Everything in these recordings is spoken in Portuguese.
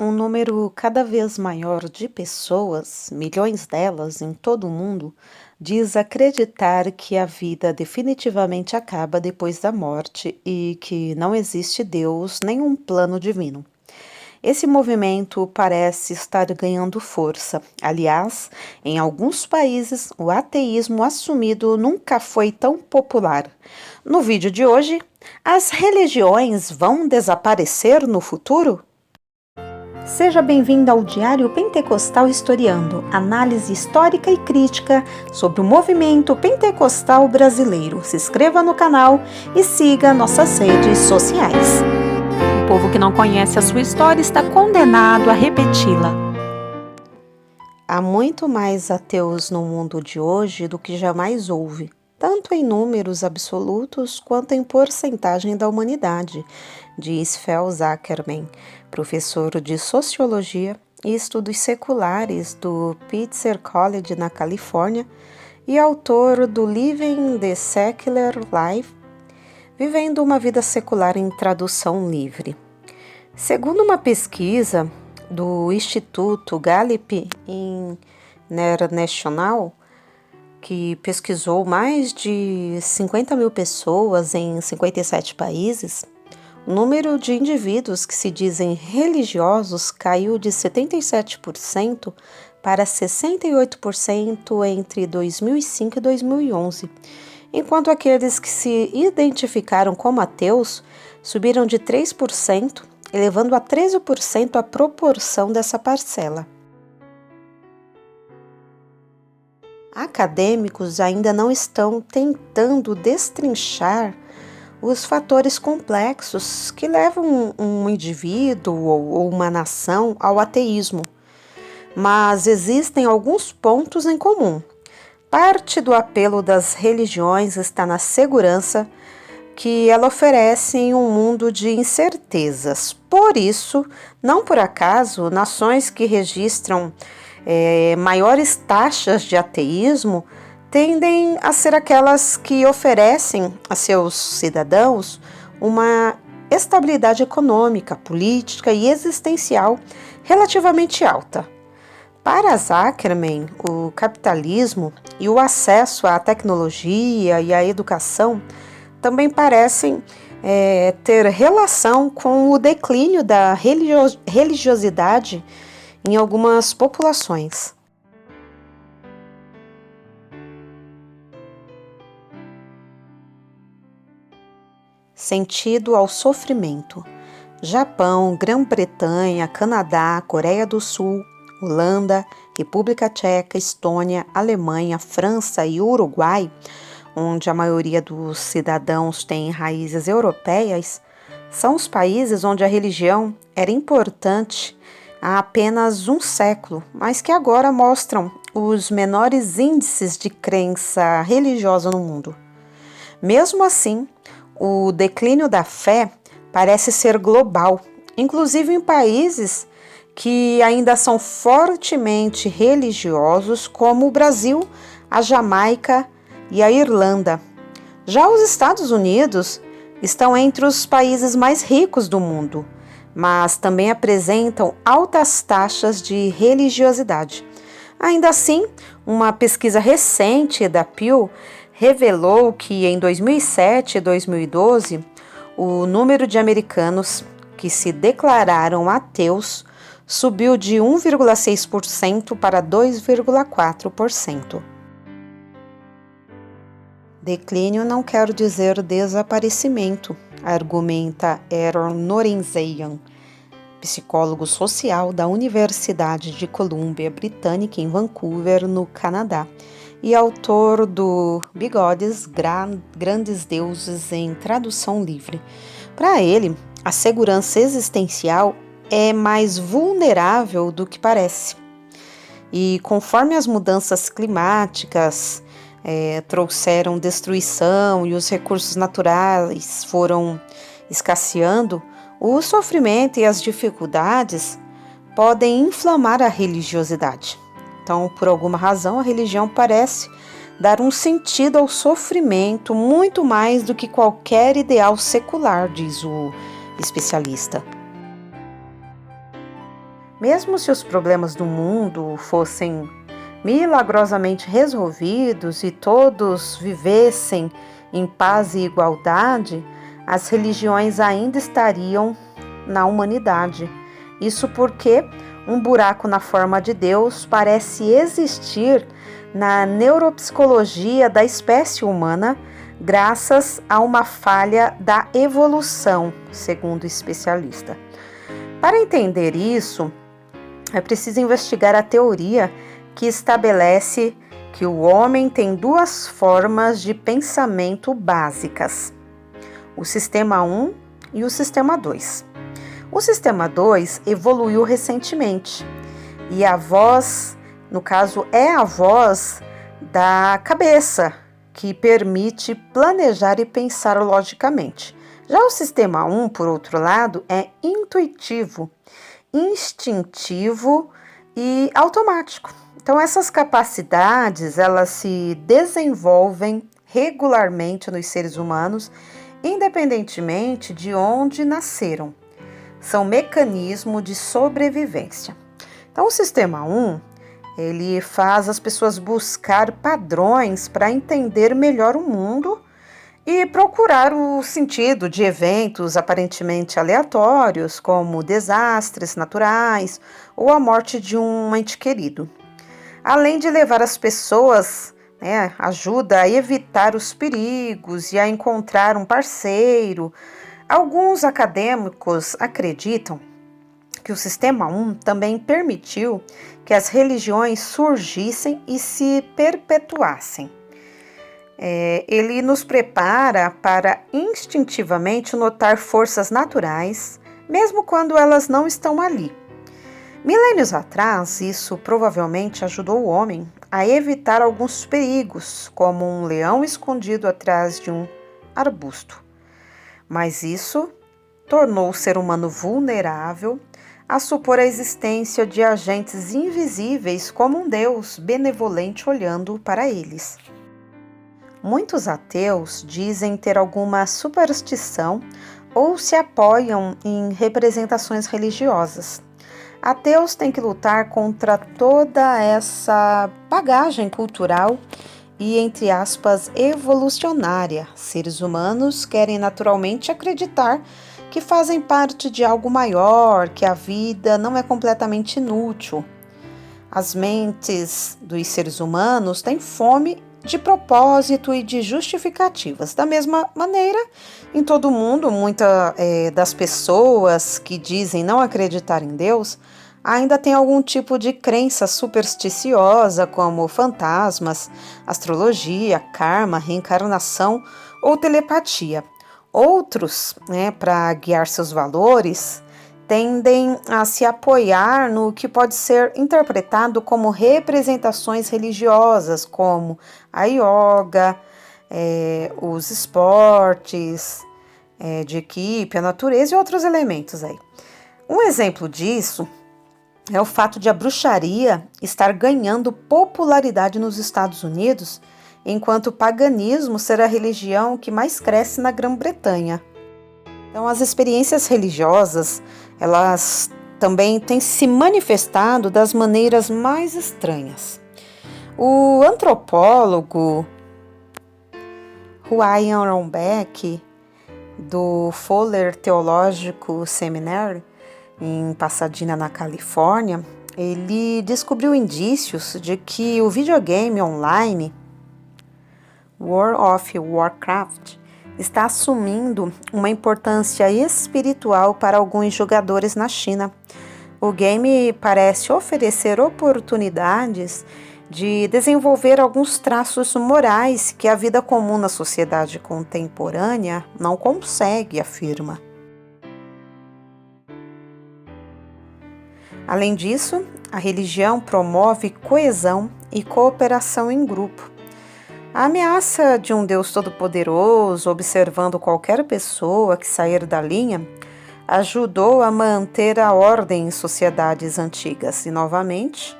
Um número cada vez maior de pessoas, milhões delas em todo o mundo, diz acreditar que a vida definitivamente acaba depois da morte e que não existe Deus nem um plano divino. Esse movimento parece estar ganhando força. Aliás, em alguns países, o ateísmo assumido nunca foi tão popular. No vídeo de hoje, as religiões vão desaparecer no futuro? Seja bem-vindo ao Diário Pentecostal Historiando, análise histórica e crítica sobre o movimento pentecostal brasileiro. Se inscreva no canal e siga nossas redes sociais. O povo que não conhece a sua história está condenado a repeti-la. Há muito mais ateus no mundo de hoje do que jamais houve, tanto em números absolutos quanto em porcentagem da humanidade, diz Fel Zuckerman, professor de Sociologia e Estudos Seculares do Pitzer College, na Califórnia, e autor do Living the Secular Life, Vivendo uma Vida Secular em Tradução Livre. Segundo uma pesquisa do Instituto Gallup International, que pesquisou mais de 50 mil pessoas em 57 países, o número de indivíduos que se dizem religiosos caiu de 77% para 68% entre 2005 e 2011, enquanto aqueles que se identificaram como ateus subiram de 3%, elevando a 13% a proporção dessa parcela. Acadêmicos ainda não estão tentando destrinchar os fatores complexos que levam um indivíduo ou uma nação ao ateísmo, mas existem alguns pontos em comum. Parte do apelo das religiões está na segurança que ela oferece em um mundo de incertezas. Por isso, não por acaso, nações que registram maiores taxas de ateísmo tendem a ser aquelas que oferecem a seus cidadãos uma estabilidade econômica, política e existencial relativamente alta. Para Zuckerman, o capitalismo e o acesso à tecnologia e à educação também parecem ter relação com o declínio da religiosidade em algumas populações. Sentido ao sofrimento. Japão, Grã-Bretanha, Canadá, Coreia do Sul, Holanda, República Tcheca, Estônia, Alemanha, França e Uruguai, onde a maioria dos cidadãos tem raízes europeias, são os países onde a religião era importante há apenas um século, mas que agora mostram os menores índices de crença religiosa no mundo. Mesmo assim, o declínio da fé parece ser global, inclusive em países que ainda são fortemente religiosos, como o Brasil, a Jamaica e a Irlanda. Já os Estados Unidos estão entre os países mais ricos do mundo, mas também apresentam altas taxas de religiosidade. Ainda assim, uma pesquisa recente da Pew revelou que em 2007 e 2012, o número de americanos que se declararam ateus subiu de 1,6% para 2,4%. Declínio não quer dizer desaparecimento, argumenta Aaron Norenzayan, psicólogo social da Universidade de Colômbia Britânica em Vancouver, no Canadá, e autor do Bigodes, Grandes Deuses em Tradução Livre. Para ele, a segurança existencial é mais vulnerável do que parece. E conforme as mudanças climáticas trouxeram destruição e os recursos naturais foram escasseando, o sofrimento e as dificuldades podem inflamar a religiosidade. Então, por alguma razão, a religião parece dar um sentido ao sofrimento muito mais do que qualquer ideal secular, diz o especialista. Mesmo se os problemas do mundo fossem milagrosamente resolvidos e todos vivessem em paz e igualdade, as religiões ainda estariam na humanidade. Isso porque um buraco na forma de Deus parece existir na neuropsicologia da espécie humana, graças a uma falha da evolução, segundo o especialista. Para entender isso, é preciso investigar a teoria que estabelece que o homem tem duas formas de pensamento básicas: o sistema 1 e o sistema 2. O sistema 2 evoluiu recentemente e a voz, no caso, é a voz da cabeça, que permite planejar e pensar logicamente. Já o sistema 1, por outro lado, é intuitivo, instintivo e automático. Então, essas capacidades, elas se desenvolvem regularmente nos seres humanos, independentemente de onde nasceram. São mecanismos de sobrevivência. Então, o sistema 1, ele faz as pessoas buscar padrões para entender melhor o mundo e procurar o sentido de eventos aparentemente aleatórios, como desastres naturais ou a morte de um ente querido. Além de levar as pessoas, ajuda a evitar os perigos e a encontrar um parceiro. Alguns acadêmicos acreditam que o sistema 1 também permitiu que as religiões surgissem e se perpetuassem. Ele nos prepara para instintivamente notar forças naturais, mesmo quando elas não estão ali. Milênios atrás, isso provavelmente ajudou o homem a evitar alguns perigos, como um leão escondido atrás de um arbusto. Mas isso tornou o ser humano vulnerável a supor a existência de agentes invisíveis como um Deus benevolente olhando para eles. Muitos ateus dizem ter alguma superstição ou se apoiam em representações religiosas. Ateus têm que lutar contra toda essa bagagem cultural e, entre aspas, evolucionária. Seres humanos querem naturalmente acreditar que fazem parte de algo maior, que a vida não é completamente inútil. As mentes dos seres humanos têm fome de propósito e de justificativas. Da mesma maneira, em todo o mundo, muitas das pessoas que dizem não acreditar em Deus ainda tem algum tipo de crença supersticiosa, como fantasmas, astrologia, karma, reencarnação ou telepatia. Outros, para guiar seus valores, tendem a se apoiar no que pode ser interpretado como representações religiosas, como a yoga, os esportes de equipe, a natureza e outros elementos aí. Um exemplo disso é o fato de a bruxaria estar ganhando popularidade nos Estados Unidos, enquanto o paganismo ser a religião que mais cresce na Grã-Bretanha. Então, as experiências religiosas, elas também têm se manifestado das maneiras mais estranhas. O antropólogo Ryan Rombeck, do Fuller Theological Seminary, em Pasadena, na Califórnia, ele descobriu indícios de que o videogame online World of Warcraft está assumindo uma importância espiritual para alguns jogadores na China. O game parece oferecer oportunidades de desenvolver alguns traços morais que a vida comum na sociedade contemporânea não consegue, afirma. Além disso, a religião promove coesão e cooperação em grupo. A ameaça de um Deus todo-poderoso observando qualquer pessoa que sair da linha ajudou a manter a ordem em sociedades antigas e, novamente,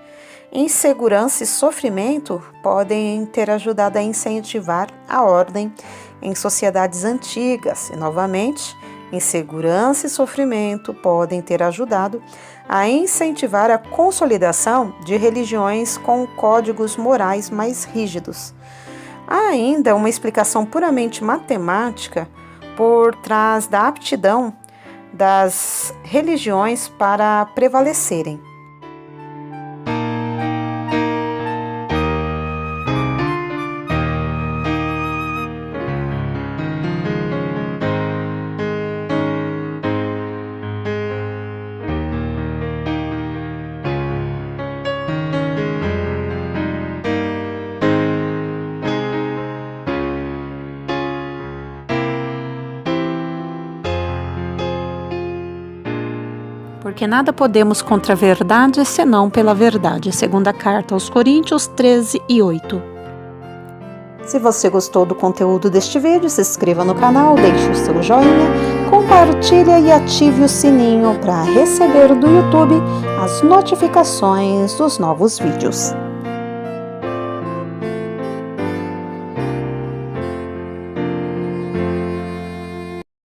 insegurança e sofrimento podem ter ajudado a incentivar a ordem em sociedades antigas e, novamente, insegurança e sofrimento podem ter ajudado a incentivar a consolidação de religiões com códigos morais mais rígidos. Há ainda uma explicação puramente matemática por trás da aptidão das religiões para prevalecerem. Porque nada podemos contra a verdade, senão pela verdade. Segunda carta aos Coríntios 13:8. Se você gostou do conteúdo deste vídeo, se inscreva no canal, deixe o seu joinha, compartilhe e ative o sininho para receber do YouTube as notificações dos novos vídeos.